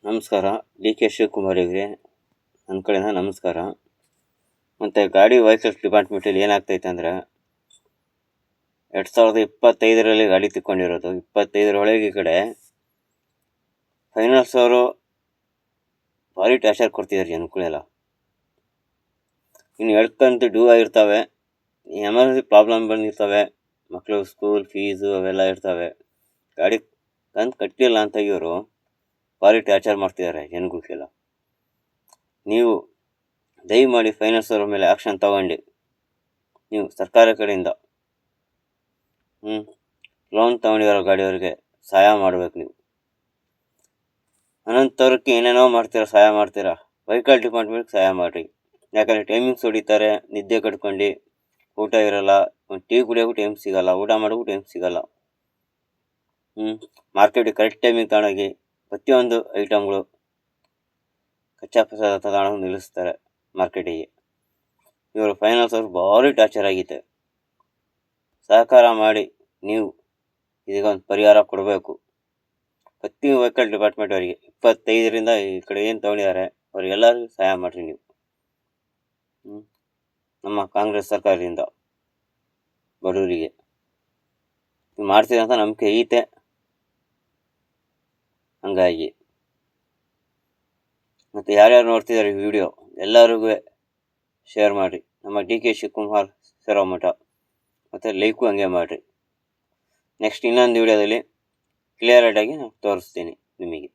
ನಮಸ್ಕಾರ. D K Shivakumar ಅವರಿಗೆ ನನ್ನ ಕಡೆಯಿಂದ ನಮಸ್ಕಾರ. ಮತ್ತು ಗಾಡಿ ವೆಹಿಕಲ್ಸ್ ಡಿಪಾರ್ಟ್ಮೆಂಟಲ್ಲಿ ಏನಾಗ್ತೈತೆ ಅಂದರೆ 2025ರಲ್ಲಿ ಗಾಡಿ ತಿಕ್ಕೊಂಡಿರೋದು. 25ರೊಳಗೆ ಈ ಕಡೆ ಫೈನಾನ್ಸ್ ಅವರು ಭಾರಿ ಟಾರ್ಚರ್ ಕೊಡ್ತಿದ್ದಾರೆ ಜನಗಳೆಲ್ಲ. ಇನ್ನು ಎಳ್ಕಂತ ಡ್ಯೂ ಆಗಿರ್ತವೆ, ಎಮರ್ಜೆನ್ಸಿ ಪ್ರಾಬ್ಲಮ್ ಬಂದಿರ್ತವೆ, ಮಕ್ಕಳು ಸ್ಕೂಲ್ ಫೀಸು ಅವೆಲ್ಲ ಇರ್ತವೆ. ಗಾಡಿ ಕಂತು ಕಟ್ಟಿಲ್ಲ ಅಂತ ಇವರು ಭಾರಿ ಟಾರ್ಚರ್ ಮಾಡ್ತಿದ್ದಾರೆ ಜನಗಳಿಗೆಲ್ಲ. ನೀವು ದಯಮಾಡಿ ಫೈನಾನ್ಸ್ ಅವ್ರ ಮೇಲೆ ಆ್ಯಕ್ಷನ್ ತಗೊಂಡು ನೀವು ಸರ್ಕಾರ ಕಡೆಯಿಂದ ಲೋನ್ ತಗೊಂಡಿರೋ ಗಾಡಿಯವ್ರಿಗೆ ಸಹಾಯ ಮಾಡಬೇಕು. ನೀವು ಅನಂತರಕ್ಕೆ ಏನೇನೋ ಮಾಡ್ತೀರಾ, ಸಹಾಯ ಮಾಡ್ತೀರಾ. ವೆಹಿಕಲ್ ಡಿಪಾರ್ಟ್ಮೆಂಟ್ಗೆ ಸಹಾಯ ಮಾಡಿರಿ. ಯಾಕಂದರೆ ಟೈಮಿಂಗ್ಸ್ ಹೊಡಿತಾರೆ, ನಿದ್ದೆ ಕಟ್ಕೊಂಡು ಊಟ ಇರೋಲ್ಲ, ಒಂದು ಟೀ ಕುಡಿಯೋಕ್ಕೂ ಟೈಮ್ ಸಿಗೋಲ್ಲ, ಊಟ ಮಾಡೋಕ್ಕೂ ಟೈಮ್ ಸಿಗೋಲ್ಲ. ಮಾರ್ಕೆಟಿಗೆ ಕರೆಕ್ಟ್ ಟೈಮಿಗೆ ತಗೊಂಡೋಗಿ ಪ್ರತಿಯೊಂದು ಐಟಮ್ಗಳು ಕಚ್ಚಾ ಪ್ರಸಾದ ತಗೊಂಡೋಗಿ ನಿಲ್ಲಿಸ್ತಾರೆ ಮಾರ್ಕೆಟಿಗೆ. ಇವರು ಫೈನಾನ್ಸ್ ಅವರು ಭಾರಿ ಟಾರ್ಚರ್ ಆಗಿದೆ. ಸಹಕಾರ ಮಾಡಿ ನೀವು ಇದಕ್ಕೊಂದು ಪರಿಹಾರ ಕೊಡಬೇಕು. ಪ್ರತಿ ವೆಹಿಕಲ್ ಡಿಪಾರ್ಟ್ಮೆಂಟ್ ಅವರಿಗೆ 25ರಿಂದ ಈ ಕಡೆ ಏನು ತೊಗೊಂಡಿದ್ದಾರೆ ಅವರಿಗೆಲ್ಲರಿಗೂ ಸಹಾಯ ಮಾಡಿರಿ ನೀವು. ನಮ್ಮ ಕಾಂಗ್ರೆಸ್ ಸರ್ಕಾರದಿಂದ ಬಡವರಿಗೆ ನೀವು ಮಾಡ್ತೀರ ಅಂತ ನಂಬಿಕೆ ಐತೆ. ಹಂಗಾಗಿ ಮತ್ತು ಯಾರ್ಯಾರು ನೋಡ್ತಿದ್ದಾರೆ ಈ ವಿಡಿಯೋ ಎಲ್ಲರಿಗೂ ಶೇರ್ ಮಾಡಿರಿ. ನಮ್ಮ ಡಿ ಕೆ ಶಿವಕುಮಾರ್ ಸೇರೋ ಮಠ ಮತ್ತು ಲೈಕು ಹಂಗೆ ಮಾಡಿರಿ. ನೆಕ್ಸ್ಟ್ ಇನ್ನೊಂದು ವಿಡಿಯೋದಲ್ಲಿ ಕ್ಲಿಯರಾಗಿ ನಾನು ತೋರಿಸ್ತೀನಿ ನಿಮಗೆ.